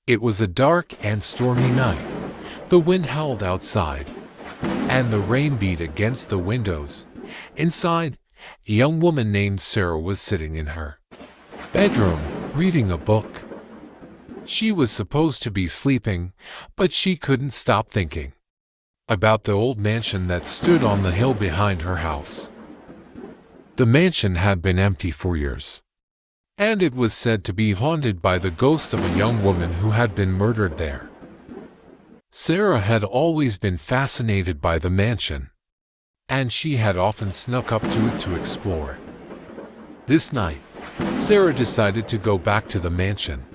It was a dark and stormy night. The wind howled outside, and the rain beat against the windows. Inside, a young woman named Sarah was sitting in her bedroom, reading a book. She was supposed to be sleeping, but she couldn't stop thinking about the old mansion that stood on the hill behind her house. The mansion had been empty for years, and it was said to be haunted by the ghost of a young woman who had been murdered there. Sarah had always been fascinated by the mansion, and she had often snuck up to it to explore. This night, Sarah decided to go back to the mansion.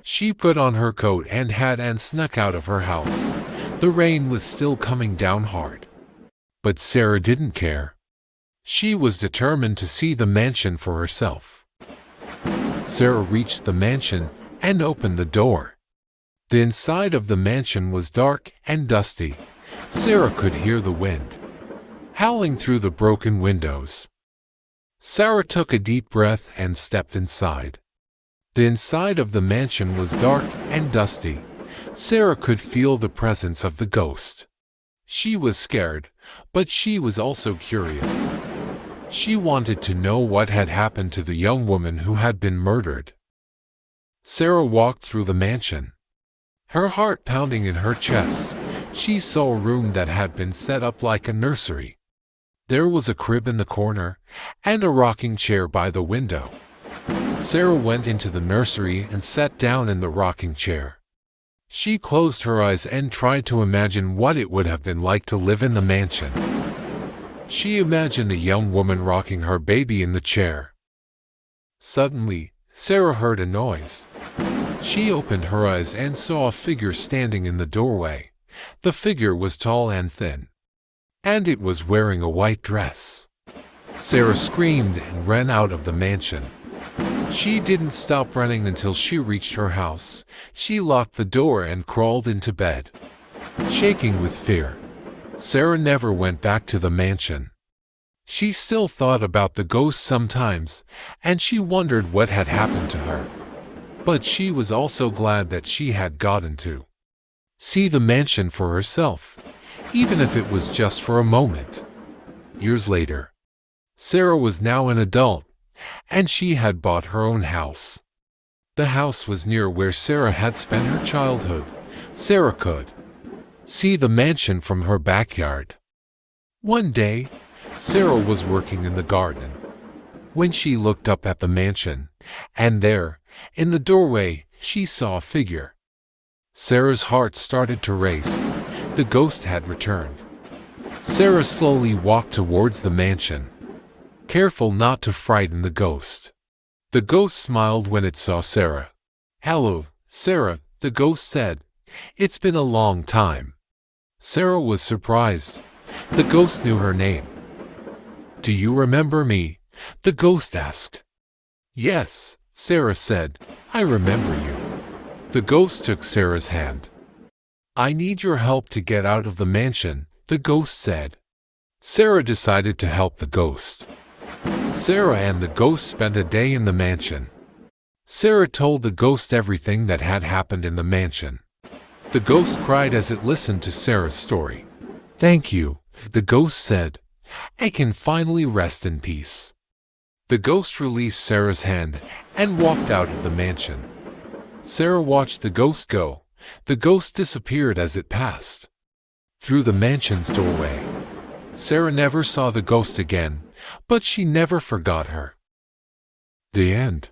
She put on her coat and hat and snuck out of her house. The rain was still coming down hard, but Sarah didn't care. She was determined to see the mansion for herself. Sarah reached the mansion and opened the door. The inside of the mansion was dark and dusty. Sarah could hear the wind howling through the broken windows. Sarah took a deep breath and stepped inside. The inside of the mansion was dark and dusty. Sarah could feel the presence of the ghost. She was scared, but she was also curious. She wanted to know what had happened to the young woman who had been murdered. Sarah walked through the mansion, her heart pounding in her chest. She saw a room that had been set up like a nursery. There was a crib in the corner and a rocking chair by the window. Sarah went into the nursery and sat down in the rocking chair. She closed her eyes and tried to imagine what it would have been like to live in the mansion. She imagined a young woman rocking her baby in the chair. Suddenly, Sarah heard a noise. She opened her eyes and saw a figure standing in the doorway. The figure was tall and thin, and it was wearing a white dress. Sarah screamed and ran out of the mansion. She didn't stop running until she reached her house. She locked the door and crawled into bed, shaking with fear. Sarah never went back to the mansion. She still thought about the ghost sometimes, and she wondered what had happened to her. But she was also glad that she had gotten to see the mansion for herself, even if it was just for a moment. Years later, Sarah was now an adult, and she had bought her own house. The house was near where Sarah had spent her childhood. Sarah could see the mansion from her backyard. One day, Sarah was working in the garden when she looked up at the mansion, and there, in the doorway, she saw a figure. Sarah's heart started to race. The ghost had returned. Sarah slowly walked towards the mansion, careful not to frighten the ghost. The ghost smiled when it saw Sarah. "Hello, Sarah," the ghost said. "It's been a long time." Sarah was surprised. The ghost knew her name. "Do you remember me?" the ghost asked. "Yes," Sarah said, "I remember you." The ghost took Sarah's hand. "I need your help to get out of the mansion," the ghost said. Sarah decided to help the ghost. Sarah and the ghost spent a day in the mansion. Sarah told the ghost everything that had happened in the mansion. The ghost cried as it listened to Sarah's story. "Thank you," the ghost said. "I can finally rest in peace." The ghost released Sarah's hand and walked out of the mansion. Sarah watched the ghost go. The ghost disappeared as it passed through the mansion's doorway. Sarah never saw the ghost again, but she never forgot her. The end.